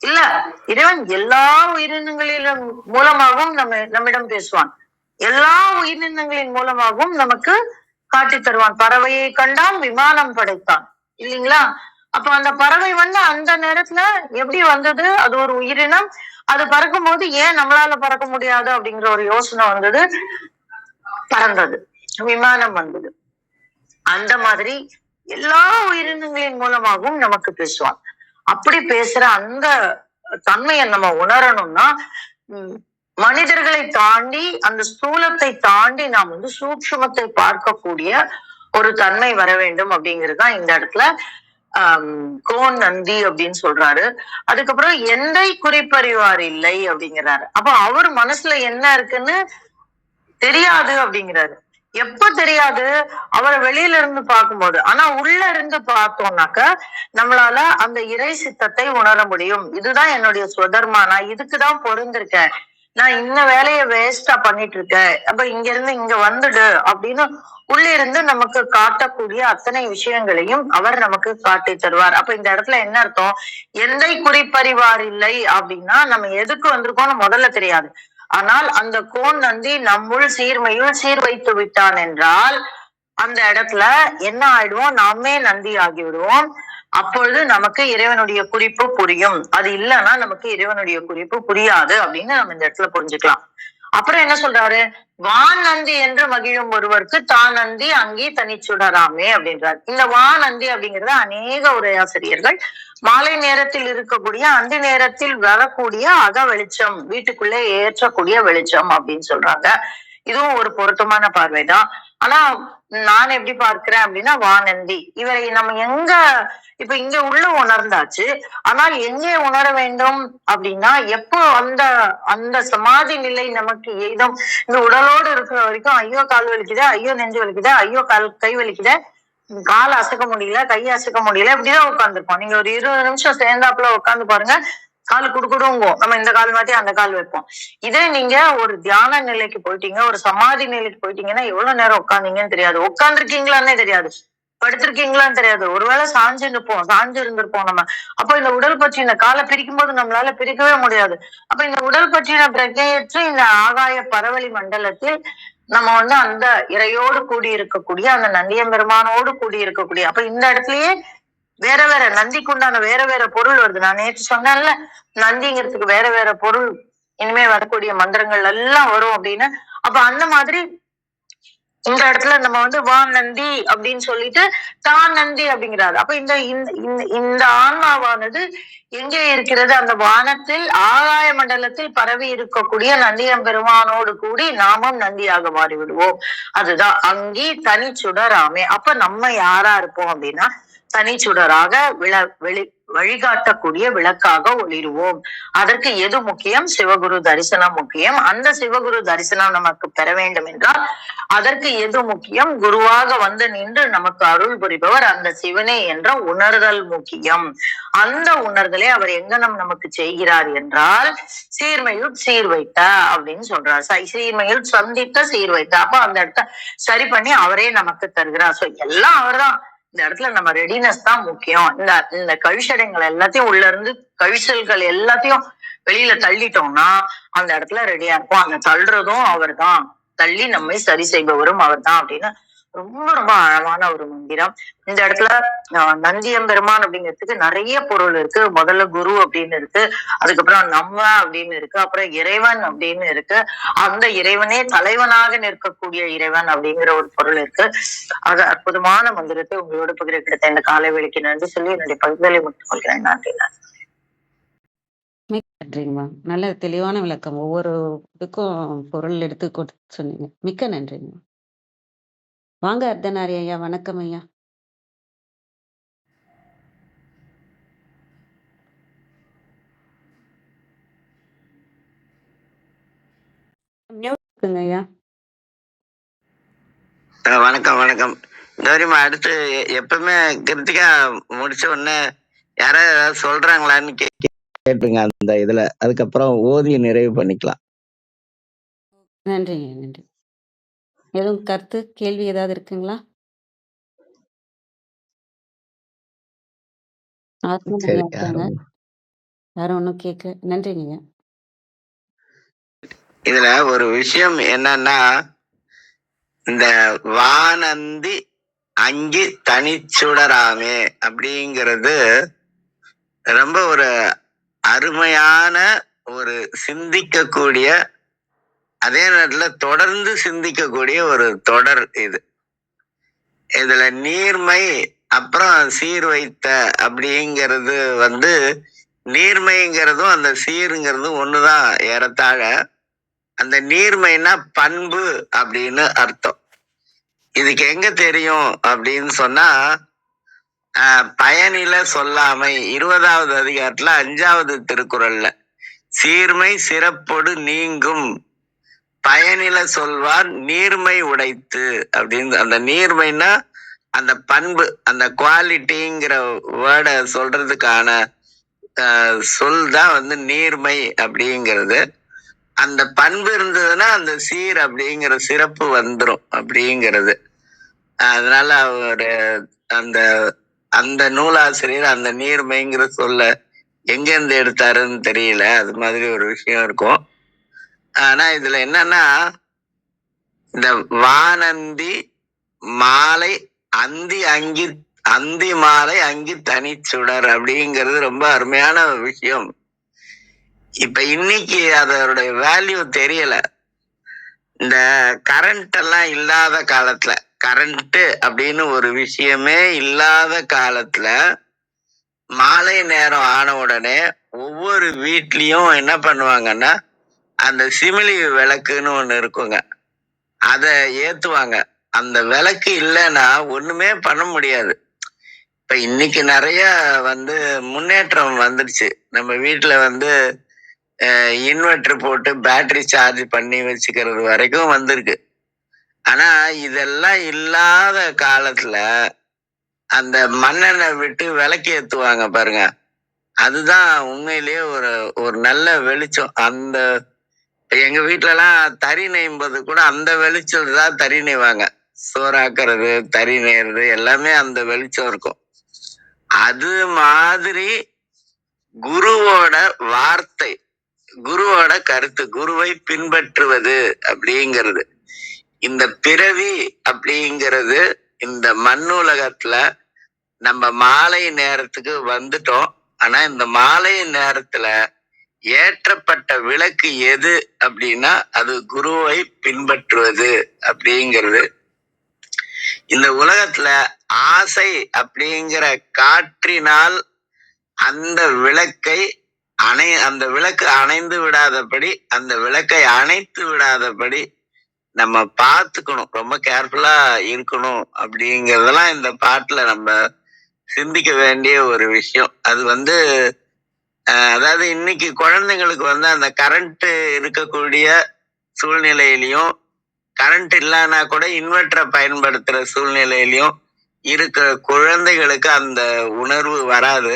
இல்ல, இறைவன் எல்லா உயிரினங்களிலும் மூலமாகவும் நம்மிடம் பேசுவான், எல்லா உயிரினங்களின் மூலமாகவும் நமக்கு காட்டி தருவான். பறவையை கண்டான், விமானம் படைத்தான், இல்லைங்களா? அப்ப அந்த பறவை அந்த நேரத்துல எப்படி வந்தது? அது ஒரு உயிரினம். அது பறக்கும் போது ஏன் நம்மளால பறக்க முடியாது அப்படிங்கிற ஒரு யோசனை வந்தது, பறந்தது, விமானம் வந்தது. அந்த மாதிரி எல்லா உயிரினங்களின் மூலமாகவும் நமக்கு பேசுவான். அப்படி பேசுற அந்த தன்மையை நம்ம உணரணும்னா மனிதர்களை தாண்டி, அந்த ஸ்தூலத்தை தாண்டி நாம் சூட்சுமத்தை பார்க்கக்கூடிய ஒரு தன்மை வர வேண்டும் அப்படிங்கிறதுதான் இந்த இடத்துல கோன் நந்தி அப்படின்னு சொல்றாரு. அதுக்கப்புறம் எந்தை குறிப்பறிவார் இல்லை அப்படிங்கிறாரு. அப்ப அவர் மனசுல என்ன இருக்குன்னு தெரியாது அப்படிங்கிறாரு. எப்ப தெரியாது? அவரை வெளியில இருந்து பார்க்கும்போது. ஆனா உள்ள இருந்து பார்த்தோம்னாக்க நம்மளால அந்த இறை சித்தத்தை உணர முடியும். இதுதான் என்னுடைய சுதர்மா, நான் இதுக்குதான் பொருந்திருக்கேன், நான் இந்த வேலையை வேஸ்டா பண்ணிட்டு இருக்கேன், அப்ப இங்க இருந்து இங்க வந்துடு அப்படின்னு உள்ள இருந்து நமக்கு காட்டக்கூடிய அத்தனை விஷயங்களையும் அவர் நமக்கு காட்டி தருவார். அப்ப இந்த இடத்துல என்ன அர்த்தம்? எந்தை குறிப்பறிவார் இல்லை அப்படின்னா நம்ம எதுக்கு வந்திருக்கோம்னு முதல்ல தெரியாது. ஆனால் அந்த கோன் நந்தி நம்முள் சீர்மையுள் சீர் வைத்து விட்டான் என்றால் அந்த இடத்துல என்ன ஆயிடுவோம்? நாமே நந்தி ஆகிவிடுவோம். அப்பொழுது நமக்கு இறைவனுடைய குறிப்பு புரியும். அது இல்லைன்னா நமக்கு இறைவனுடைய குறிப்பு புரியாது அப்படின்னு நம்ம இந்த இடத்துல புரிஞ்சுக்கலாம். அப்புறம் என்ன சொல்றாரு? வான் நந்தி என்று மகிழும் ஒருவருக்கு தான் நந்தி அங்கி தனிச்சுடராமே அப்படின்றார். இந்த வான் நந்தி அப்படிங்கிறது அநேக உரையாசிரியர்கள் மாலை நேரத்தில் இருக்கக்கூடிய அந்தி நேரத்தில் வரக்கூடிய அக வெளிச்சம், வீட்டுக்குள்ளே ஏற்றக்கூடிய வெளிச்சம் அப்படின்னு சொல்றாங்க. இதுவும் ஒரு பொருத்தமான பார்வைதான். ஆனா நான் எப்படி பார்க்கிறேன் அப்படின்னா, வானந்தி இவரை நம்ம இப்ப இங்க உள்ள உணர்ந்தாச்சு. ஆனால் எங்கே உணர வேண்டும் அப்படின்னா, எப்போ அந்த சமாதி நிலை நமக்கு ஏதும் இந்த உடலோடு இருக்கிற வரைக்கும் ஐயோ கால் வலிக்குதே, ஐயோ நெஞ்சு வலிக்குதே, ஐயோ கை வலிக்குதே, கால் அசைக்க முடியல, கை அசைக்க முடியல, இப்படிதான் உட்காந்துருப்போம். நீங்க ஒரு 20 நிமிஷம் சேர்ந்தாப்புல உட்காந்து பாருங்க, கால் குடுக்குடுங்கும். நம்ம இந்த கால் மாட்டி அந்த கால் வைப்போம். இதே நீங்க ஒரு தியான நிலைக்கு போயிட்டீங்க, ஒரு சமாதி நிலைக்கு போயிட்டீங்கன்னா எவ்வளவு நேரம் உட்காந்தீங்கன்னு தெரியாது, உட்காந்துருக்கீங்களான்னே தெரியாது, படுத்திருக்கீங்களான்னு தெரியாது, ஒருவேளை சாஞ்சு இருந்திருப்போம் நம்ம. அப்போ இந்த உடல் பற்றி இந்த காலை பிரிக்கும் போது நம்மளால பிரிக்கவே முடியாது. அப்ப இந்த உடல் பற்றின பிரஜையற்று இந்த ஆகாய பரவலி மண்டலத்தில் நம்ம அந்த இறையோடு கூடி இருக்கக்கூடிய அந்த நந்தியம்பெருமானோடு கூடி இருக்கக்கூடிய, அப்ப இந்த இடத்துலயே வேற வேற நந்திக்குண்டான வேற வேற பொருள் வருது. நான் நேற்று சொன்னேன்ல, நந்திங்கிறதுக்கு வேற வேற பொருள் இனிமே வரக்கூடிய மந்திரங்கள் எல்லாம் வரும் அப்படின்னு. அப்ப அந்த மாதிரி இந்த இடத்துல நம்ம வந்து வா நந்தி அப்படின்னு சொல்லிட்டு தான் நந்தி அப்படிங்கிறாரு. அப்ப இந்த இந்த ஆன்மாவானது எங்கே இருக்கிறது? அந்த வானத்தில் ஆகாய மண்டலத்தில் பரவி இருக்கக்கூடிய நந்தியம் பெருமானோடு கூடி நாமும் நந்தியாக மாறிவிடுவோம். அதுதான் அங்கி தனிச்சுடராமே. அப்ப நம்ம யாரா இருப்போம் அப்படின்னா தனிச்சுடராக வழிகாட்டக்கூடிய விளக்காக ஒளிருவோம். அதற்கு எது முக்கியம்? சிவகுரு தரிசனம் முக்கியம். அந்த சிவகுரு தரிசனம் நமக்கு பெற வேண்டும் என்றால் அதற்கு எது முக்கியம்? குருவாக வந்து நின்று நமக்கு அருள் புரிபவர் அந்த சிவனே என்ற உணர்தல் முக்கியம். அந்த உணர்தலை அவர் எங்கனம் நமக்கு செய்கிறார் என்றால் சீர்மையுட் சீர் வைத்த அப்படின்னு சொல்றார். சீர்மையுட் சந்தித்த சீர் வைத்த. அப்ப அந்த இடத்த சரி பண்ணி அவரே நமக்கு தருகிறார். சோ எல்லாம் அவர்தான். இந்த இடத்துல நம்ம ரெடினஸ் தான் முக்கியம். இந்த கழிச்சடைங்கள் எல்லாத்தையும் உள்ள இருந்து கழிச்சல்கள் எல்லாத்தையும் வெளியில தள்ளிட்டோம்னா அந்த இடத்துல ரெடியா இருக்கும். அந்த தள்ளுறதும் அவர் தான், தள்ளி நம்மை சரி செய்பவரும் அவர் தான் அப்படின்னு ரொம்ப ரொம்ப அழகான ஒரு மந்திரம். இந்த இடத்துல நந்தியம் பெருமான் அப்படிங்கிறதுக்கு நிறைய பொருள் இருக்கு. முதல்ல குரு அப்படின்னு இருக்கு, அதுக்கப்புறம் நம்ம அப்படின்னு இருக்கு, அப்புறம் இறைவன் அப்படின்னு இருக்கு. அந்த இறைவனே தலைவனாக நிற்கக்கூடிய இறைவன் அப்படிங்கிற ஒரு பொருள் இருக்கு. அது அற்புதமான மந்திரத்தை உங்களோட பகிர கிடைத்த இந்த காலை வேளைக்கு நன்றி சொல்லி என்னுடைய பகுதிகளை முடித்துக் கொள்கிறேன். நன்றி. மிக்க நன்றிங்கம்மா. நல்ல தெளிவான விளக்கம். ஒவ்வொரு இதுக்கும் பொருள் எடுத்து கொடுத்து சொன்னீங்க. மிக்க நன்றிங்கம்மா. வாங்க அர்த்தநாரி ஐயா. வணக்கம் ஐயா. ஐயா வணக்கம் வணக்கம். கௌரிமா, அடுத்து எப்பவுமே கிருத்திகா முடிச்ச உடனே யாராவது ஏதாவது சொல்றாங்களான்னு கேட்டுங்க அந்த இதுல. அதுக்கப்புறம் ஓதி நிறைவு பண்ணிக்கலாம். நன்றிங்க. நன்றி. எதுவும் கருத்து கேள்வி ஏதாவது இருக்குங்களா? சரி, யாரும் ஒன்றும் கேட்க. நன்றிங்க. இதுல ஒரு விஷயம் என்னன்னா, இந்த வானந்தி அங்கி தனிச்சுடராமே அப்படிங்கிறது ரொம்ப ஒரு அருமையான ஒரு சிந்திக்கக்கூடிய, அதே நேரத்துல தொடர்ந்து சிந்திக்கக்கூடிய ஒரு தொடர் இது. இதுல நீர்மை அப்புறம் சீர் வைத்த அப்படிங்கிறது வந்து, நீர்மைங்கிறதும் அந்த சீருங்கிறதும் ஒண்ணுதான் ஏறத்தாழ. அந்த நீர்மைனா பண்பு அப்படின்னு அர்த்தம். இதுக்கு எங்க தெரியும் அப்படின்னு சொன்னா, பயனில சொல்லாமை 20வது அதிகாரத்துல 5வது திருக்குறள்ல சீர்மை சிறப்பொடு நீங்கும் பயனில சொல்வார் நீர்மை உடைத்து அப்படின்னு. அந்த நீர்மைனா அந்த பண்பு, அந்த குவாலிட்டிங்கிற வேர்டை சொல்றதுக்கான சொல் தான் வந்து நீர்மை அப்படிங்கிறது. அந்த பண்பு இருந்ததுன்னா அந்த சீர் அப்படிங்கிற சிறப்பு வந்துரும் அப்படிங்கிறது. அதனால அவரு அந்த அந்த நூலாசிரியர் அந்த நீர்மைங்கிற சொல்ல எங்க இருந்து எடுத்தாருன்னு தெரியல. அது மாதிரி ஒரு விஷயம் இருக்கும். ஆனா இதுல என்னன்னா, இந்த வானந்தி மாலை அந்தி அங்கி அந்தி மாலை அங்கி தனிச்சுடர் அப்படிங்கிறது ரொம்ப அருமையான விஷயம். இப்ப இன்னைக்கு அதோடைய வேல்யூ தெரியல. இந்த கரண்ட் எல்லாம் இல்லாத காலத்துல, கரண்ட் அப்படின்னு ஒரு விஷயமே இல்லாத காலத்துல மாலை நேரம் ஆன உடனே ஒவ்வொரு வீட்லயும் என்ன பண்ணுவாங்கன்னா, அந்த சிமிலி விளக்குன்னு ஒண்ணு இருக்குங்க, அதை ஏத்துவாங்க. அந்த விளக்கு இல்லைன்னா ஒண்ணுமே பண்ண முடியாது. இப்ப இன்னைக்கு நிறைய வந்து முன்னேற்றம் வந்துடுச்சு. நம்ம வீட்டுல வந்து இன்வெர்டர் போட்டு பேட்டரி சார்ஜ் பண்ணி வச்சுக்கிறது வரைக்கும் வந்திருக்கு. ஆனா இதெல்லாம் இல்லாத காலத்துல அந்த மண்ணெண்ணெய் விட்டு விளக்கு ஏத்துவாங்க பாருங்க, அதுதான் உண்மையிலேயே ஒரு ஒரு நல்ல வெளிச்சம். அந்த எங்க வீட்டுல எல்லாம் தறி நெய்யும்போது கூட அந்த வெளிச்சம் தான் தறி நெய்வாங்க. சோறாக்குறது, தறி நெய்யறது எல்லாமே அந்த வெளிச்சம் இருக்கும். அது மாதிரி குருவோட வார்த்தை, குருவோட கருத்து, குருவை பின்பற்றுவது அப்படிங்கிறது, இந்த பிறவி அப்படிங்கிறது இந்த மண்ணுலகத்துல நம்ம மாலை நேரத்துக்கு வந்துட்டோம். ஆனா இந்த மாலை நேரத்துல ஏற்றப்பட்ட விளக்கு எது அப்படின்னா அது குருவை பின்பற்றுவது அப்படிங்கிறது. இந்த உலகத்துல ஆசை அப்படிங்கிற காற்றினால் அந்த விளக்கை அந்த விளக்கு அணைந்து விடாதபடி, அந்த விளக்கை அணைத்து விடாதபடி நம்ம பார்த்துக்கணும். ரொம்ப கேர்ஃபுல்லா இருக்கணும் அப்படிங்கறதெல்லாம் இந்த பாட்டுல நம்ம சிந்திக்க வேண்டிய ஒரு விஷயம். அது அதாவது இன்னைக்கு குழந்தைங்களுக்கு அந்த கரண்ட் இருக்கக்கூடிய சூழ்நிலையிலையும், கரண்ட் இல்லைன்னா கூட இன்வெர்டரை பயன்படுத்துற சூழ்நிலையிலையும் இருக்கிற குழந்தைகளுக்கு அந்த உணர்வு வராது.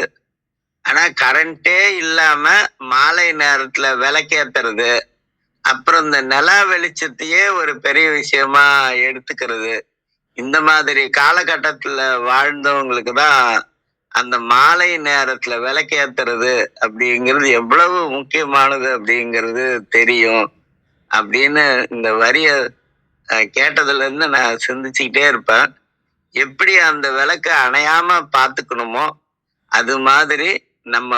ஆனா கரண்டே இல்லாம மாலை நேரத்துல விளக்கேத்துறது, அப்புறம் இந்த நிலா வெளிச்சத்தையே ஒரு பெரிய விஷயமா எடுத்துக்கிறது, இந்த மாதிரி காலகட்டத்துல வாழ்ந்தவங்களுக்கு தான் அந்த மாலை நேரத்துல விளக்கேத்துறது அப்படிங்கிறது எவ்வளவு முக்கியமானது அப்படிங்கிறது தெரியும் அப்படின்னு இந்த வரிய கேட்டதுல இருந்து நான் சிந்திச்சுக்கிட்டே இருப்பேன். எப்படி அந்த விளக்க அணையாம பார்த்துக்கணுமோ அது மாதிரி நம்ம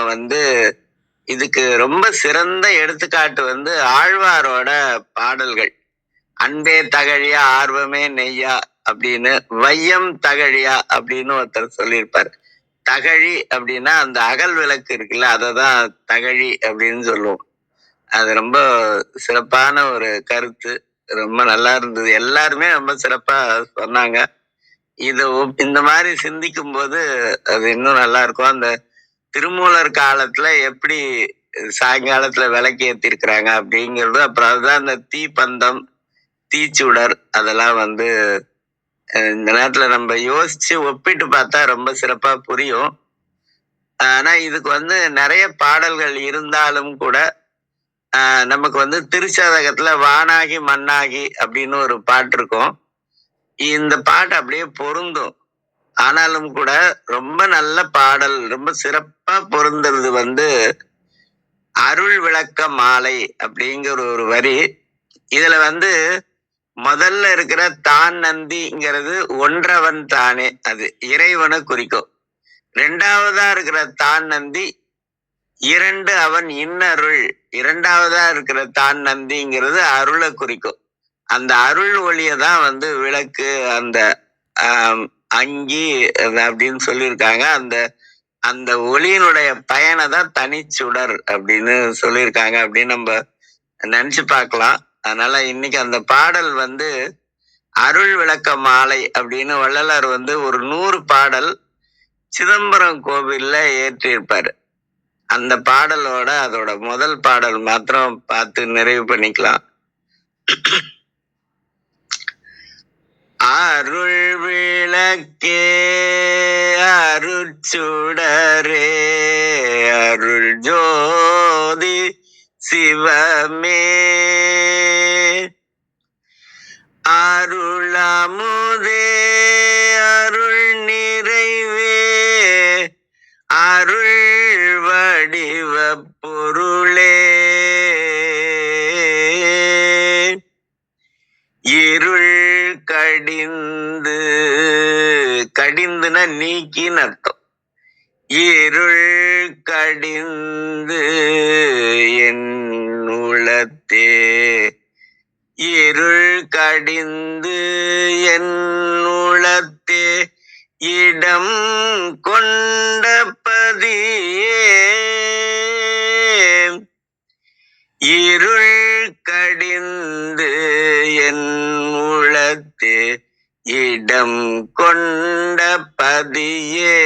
இதுக்கு ரொம்ப சிறந்த எடுத்துக்காட்டு ஆழ்வாரோட பாடல்கள். அன்பே தகழியா ஆர்வமே நெய்யா அப்படின்னு, வையம் தகழியா அப்படின்னு ஒருத்தர் சொல்லியிருப்பாரு. தகழி அப்படின்னா அந்த அகல் விளக்கு இருக்குல்ல, அததான் தகழி அப்படின்னு சொல்லுவோம். அது ரொம்ப சிறப்பான ஒரு கருத்து. ரொம்ப நல்லா இருந்தது. எல்லாருமே ரொம்ப சிறப்பா சொன்னாங்க. இந்த மாதிரி சிந்திக்கும் போது அது இன்னும் நல்லா இருக்கும். அந்த திருமூலர் காலத்துல எப்படி சாயங்காலத்துல விளக்கு ஏத்திருக்கிறாங்க அப்படிங்கிறது, அப்புறம் அதுதான் அந்த தீப்பந்தம், தீச்சுடர், அதெல்லாம் இந்த நேரத்துல நம்ம யோசிச்சு ஒப்பிட்டு பார்த்தா ரொம்ப சிறப்பா புரியும். ஆனா இதுக்கு நிறைய பாடல்கள் இருந்தாலும் கூட நமக்கு திருச்சதகத்துல வானாகி மண்ணாகி அப்படின்னு ஒரு பாட்டு இருக்கும். இந்த பாட்டு அப்படியே பொருந்தும். ஆனாலும் கூட ரொம்ப நல்ல பாடல், ரொம்ப சிறப்பா பொருந்துறது அருள் விளக்க மாலை அப்படிங்கிற ஒரு வரி. இதுல முதல்ல இருக்கிற தான் நந்திங்கிறது ஒன்றவன் தானே, அது இறைவனை குறிக்கும். ரெண்டாவதா இருக்கிற தான் நந்தி இரண்டு அவன் இன்னருள், இரண்டாவதா இருக்கிற தான் நந்திங்கிறது அருளை குறிக்கும். அந்த அருள் ஒளியதான் விளக்கு, அந்த அங்கி அப்படின்னு சொல்லியிருக்காங்க. அந்த அந்த ஒளியினுடைய பயனை தான் தனிச்சுடர் அப்படின்னு சொல்லியிருக்காங்க அப்படின்னு நம்ம நினைச்சு பார்க்கலாம். அதனால இன்னைக்கு அந்த பாடல் அருள் விளக்க மாலை அப்படின்னு வள்ளலார் ஒரு 100 பாடல் சிதம்பரம் கோவில்ல ஏற்றிருப்பாரு. அந்த பாடலோட அதோட முதல் பாடல் மாத்திரம் பார்த்து நிறைவு பண்ணிக்கலாம். அருள் விளக்கே அருட்சுடரே அருள் ஜோதி சிவமே அருளமுதே அருள் நிறைவே அருள் வடிவ பொருளே இருள் கடிந்து, கடிந்துனா நீக்கின்னு அர்த்தம். இருள் கடிந்து என் உளத்தே, இருள் கடிந்து என் உளத்தே இடம் கொண்ட பதியே, இருள் கடிந்து என் உளத்தே இடம் கொண்ட பதியே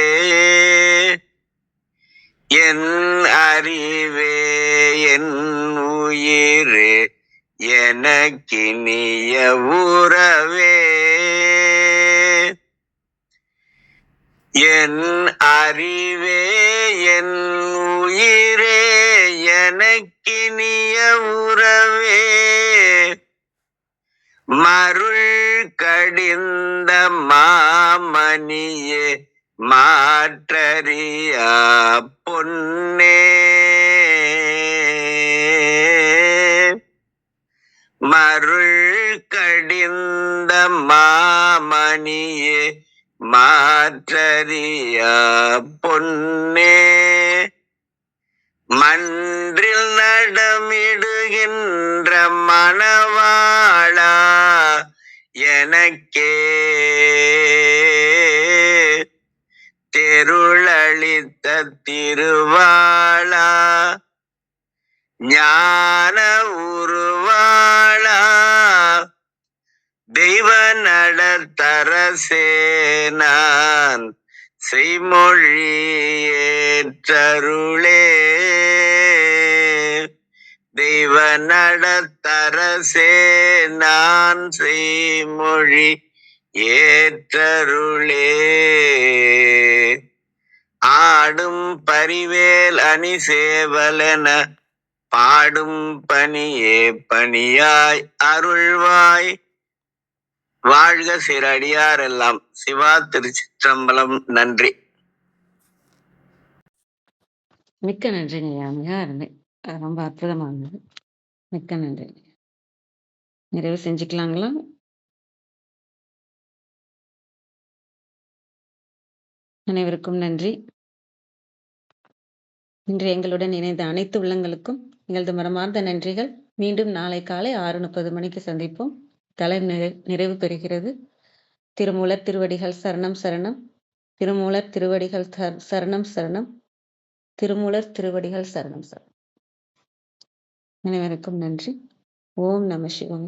என் அறிவே என் உயிரே எனக்கினிய உறவே என் அறிவே என் உயிரே எனக்கினிய உறவே மருள் கடிந்த மாமணியே மாற்றறியா பொன்னே மருள் கடிந்த மாமணியே மாற்றறியா பொன்னே மன்றில் நடமிடுகின்ற மணவாளா எனக்கே பேருளளித்த திருவாளா ஞான உருவாளா தெய்வ நடத்தரசே நான் செய்மொழி ஏற்றருளே தெய்வ நடத்தரசே நான் செய்மொழி ஏற்றருளே ஆடும் பரிவேல் அணி சேவலென பாடும் பணியே பணியாய் அருள்வாய் வாழ்க சிறடியாரெல்லாம். சிவா திருச்சிற்றம்பலம். நன்றி. மிக்க நன்றிங்க ஐயா. மிக அருமை. ரொம்ப அற்புதமானது. மிக்க நன்றி. நிறைவு செஞ்சுக்கலாங்களா? அனைவருக்கும் நன்றி. இன்று எங்களுடன் இணைந்த அனைத்து உள்ளங்களுக்கும் எங்களது மனமார்ந்த நன்றிகள். மீண்டும் நாளை காலை 6:30 மணிக்கு சந்திப்போம். தலை நிறைவு பெறுகிறது. திருமூலர் திருவடிகள் சரணம் சரணம். திருமூலர் திருவடிகள் சரணம் சரணம். திருமூலர் திருவடிகள் சரணம் சரணம். அனைவருக்கும் நன்றி. ஓம் நம சிவாய.